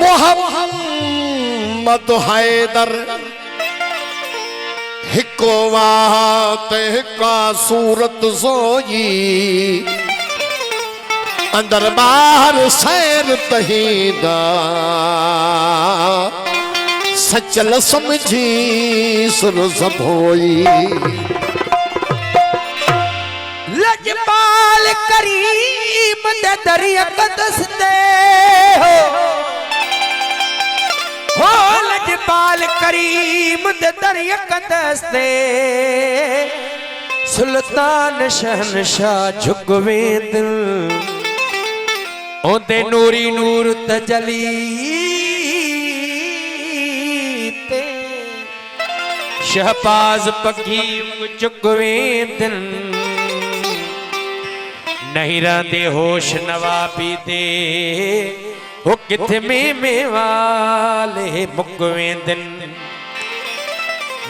मोहम्मद हैदर हिको वात हिका सूरत सोई अंदर बाहर सैर तहीदा सचल समझी सुर सभोई लजपाल करीम दे दरिया कदस दे हो लजपाल करीम दे दरिया कदस दे सुल्तान शहनशाह झुकवे दिल ओदे नूरी नूर तजली ते शहबाज पकीम झुकवे दिल नहीं रहते होश नवाबी दे वो किथे में वाले मुकवे दिन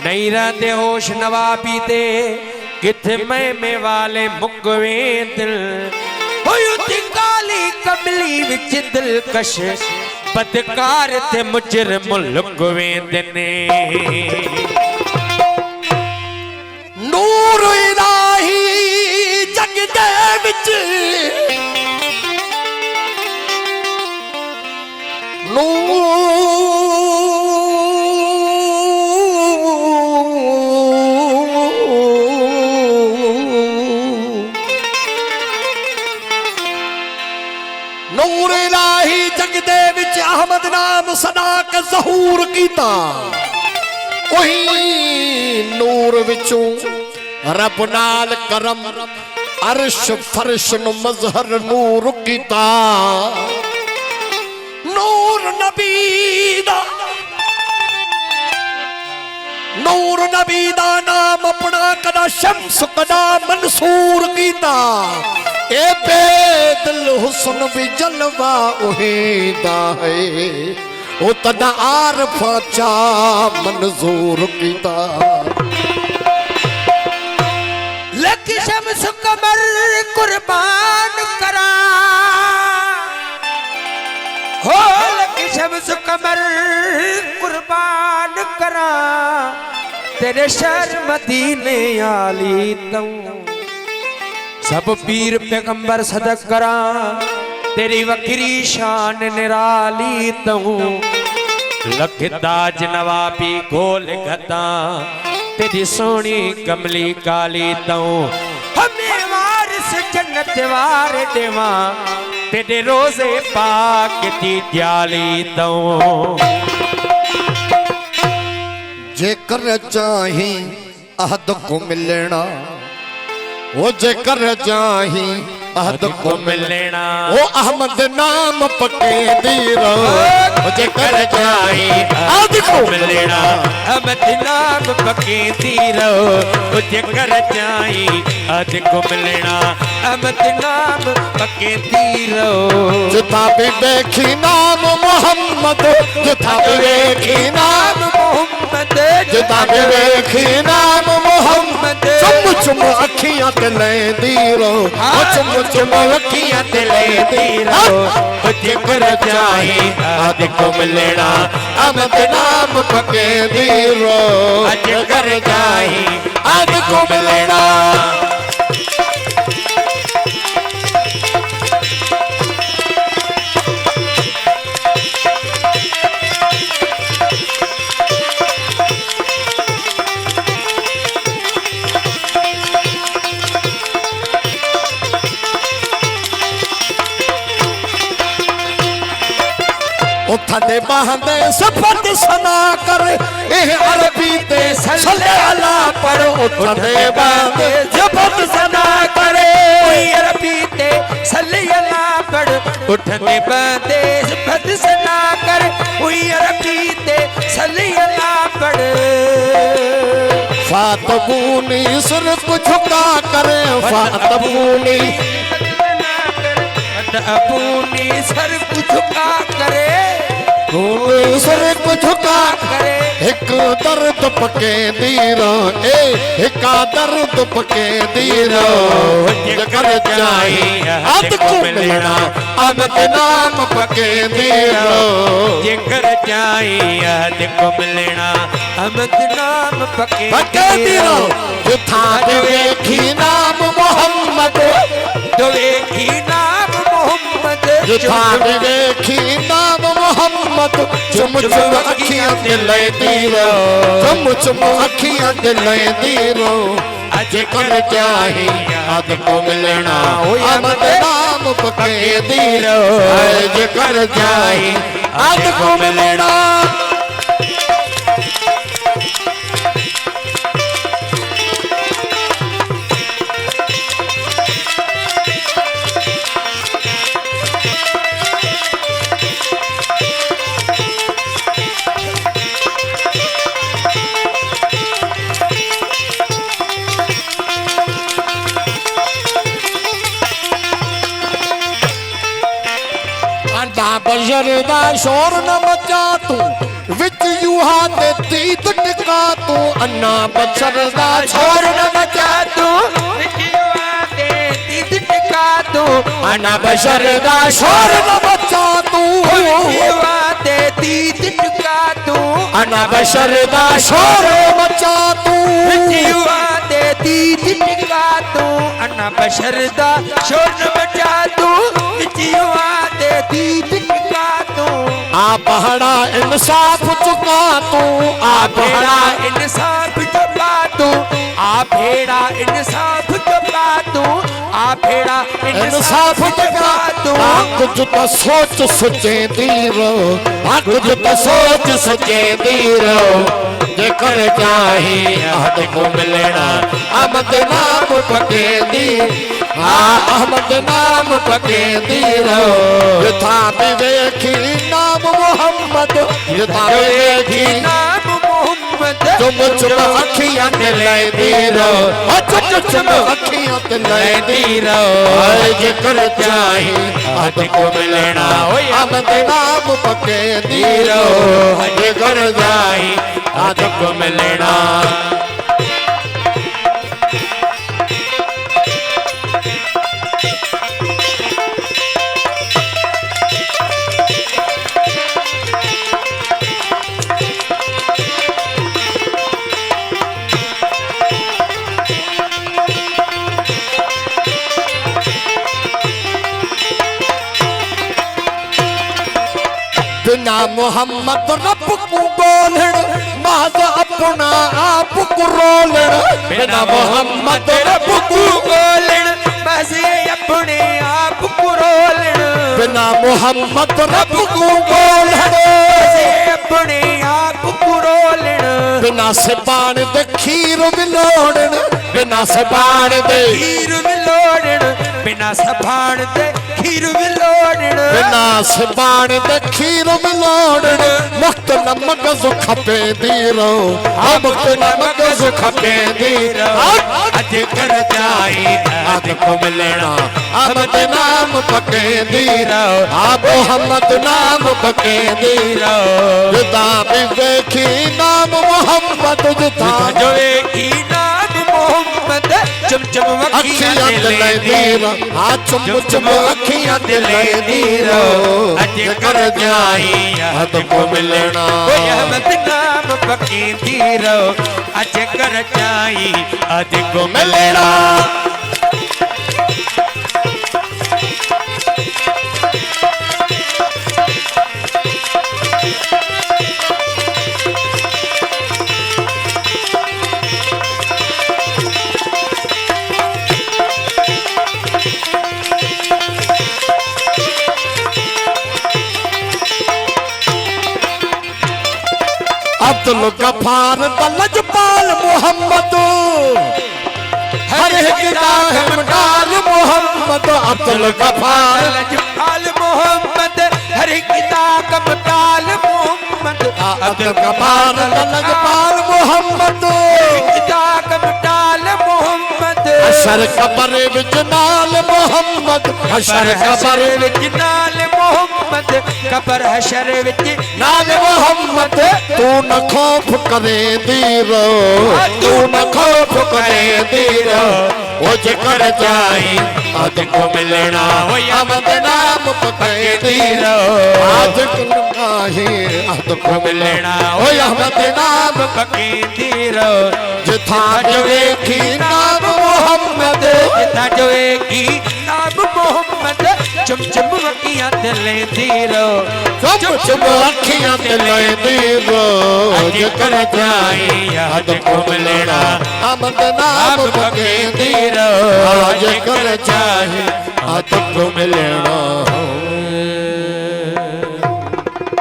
नहीं रहते होश नवाबी दे किथे में वाले मुकवे दिल काली कमली विच दिलकश बदकार ते मुजरिम लुकवे दिन नूर इलाही जग दे विच नूर इलाही जग दे विच अहमद नाम सदा का ज़हूर कीता वही नूर विचों रब नाल करम अर्श फर्श नु मजहर नूर कीता नूर नबी दा नाम अपना कदा शम्स कदा मंसूर कीता ए बेदल हुस्न भी जलवा उहीदा है ओ तदा आरफा चा मंजूर कीता लख शम्स कमर कुर्बान करा हो लख शम्स कमर कुर्बान करा तेरे शहर मदीने आली तू सब पीर पैगंबर सदक करा तेरी वक्री शान निराली तू लख ताज नवाबी गोल गदा तेरी सोनी कमली काली तू हमें वारिस जन्नत वार देवा तेरे रोजे पाक दी दियाली तू जेकर चाही अहद को मिलना वो जेकर चाही अहद को मिलना वो अहमद नाम पके दीरो वो जेकर चाही अहद को मिलना अहमद नाम पके दीरो वो जेकर चाही अहद को मिलना अहमद नाम पके दीरो जुता भी देखी नाम मोहम्मद जुता भी देखी नाम मोहम्मद जुता भी देखी नाम मोहम्मद चुम चुम अखियां ते ले दीरो चुम चुम अखियां ते ले दीरो जेकर चाही अहद को मिलना अहमद नाम पके दीरो जेकर चाही अहद को मिलना उठे बहदे सफत सना कर अरबी ते सल्ले अला पर उठे बहदे सफत सना करे अरबी ते सल्ले अला पर उठने बहदे सफत सना कर अरबी ते सल्ले अला पर फातबूनी सुर को झुका करे फातबूनी अपनी सर को झुका करे सर को झुका करे एक दर्द पके दीरो ए एक दर्द पके दीरो जकर चाहिए हद को मिलना अमद नाम पके दीरो जेकर चाहिए हद को मिलना अमद नाम पके दीरो जुथा देखी नाम मोहम्मद देखी नाम मोहम्मद जुथा देखी नाम मोहम्मद चुम चुम अखियां दिले दीरो चुम चुम अखियां दिले दीरो अज कर चाही हद को मिलना अमद नाम पके दीरो अज कर चाही हद को मिलना बशर दा शोर न मचा तू विच यूहा ते तीत टिका तू अन्ना बशर दा शोर न मचा तू विच यूहा ते तीत टिका तू अन्ना बशर दा शोर न मचा तू यूहा ते तीत टिका तू अन्ना बशर दा शोर मचा तू यूहा ते तीत टिका तू अन्ना बशर दा शोर मचा तू यूहा ते तीत आ पहाड़ा इंसाफ चुका तू आ पहाड़ा इंसाफ चुका तू आ भेड़ा इंसाफ चुका तू आ भेड़ा इंसाफ चुका तू कुछ तो सोच सोचे दीरो कुछ तो सोच सोचे दीरो जेकर चाहे हद को मिलना अमद नाम पके दी अहमद नाम पके दीरो यथा देखी नाम मोहम्मद यथा देखी नाम मोहम्मद चुम चुम अखियां दिले दीरो चुम चुम अखियां दिले दीरो जेकर चाहे हद को मिलना अहमद नाम पके दीरो जेकर चाहे हद को मिलना बिना मोहम्मद रब को बोलण माद अपना आप को रोलण बिना मोहम्मद रब को बोलण मजे अपने आप को रोलण बिना मोहम्मद रब को बोलण मजे अपने आप को रोलण बिना सबान दे खीर मिलोड़न बिना सबान दे खीर मिलोड़न बिना सबान दे खीर मिलोड़न बिना सबान दे खीर मिलोड़न मुक्त नमक जो खपे दीरो मुक्त नमक जो खपे दीरो अज कर जाई हद को मिलना अहमद नाम पके दीरो मोहम्मद नाम पके दीरो जुदा भी देखी नाम मोहम्मद जुदा जो देखी नाम मोहम्मद चुम चुम अखियां दिले दीरो चुम चुम अखियां दिले दीरो अज कर जाई हद को मिलना अहमद नाम पके दीरो अज कर जाई हद को मिलना अब्दुल गफार लजपाल मोहम्मद हर एक डाल मोहम्मद अब्दुल गफार लजपाल मोहम्मद हर एक डाल मोहम्मद अब्दुल गफार लजपाल मोहम्मद डाल मोहम्मद अशर कबर विच नाल मोहम्मद अशर कबर विच नाल मोहम्मद कबर हशर विच नाल मोहम्मद तू न खौफ करे दीरो तू न खौफ करे दीरो वो जेकर जाई आज को मिलना वो अहमद नाम पके दीरो आज को नाही आज को मिलना वो अहमद नाम पकी दीरो जिथा जो वेखी नाम मोहम्मद जिथा जो वेखी नाम मोहम्मद चुम चुम अखियां दिले दीरो चुम चुम अखियां दिले दीरो जेकर जाई आज को मिलना अहमद नाम पके दीरो आज कर चाहे आज को मिलना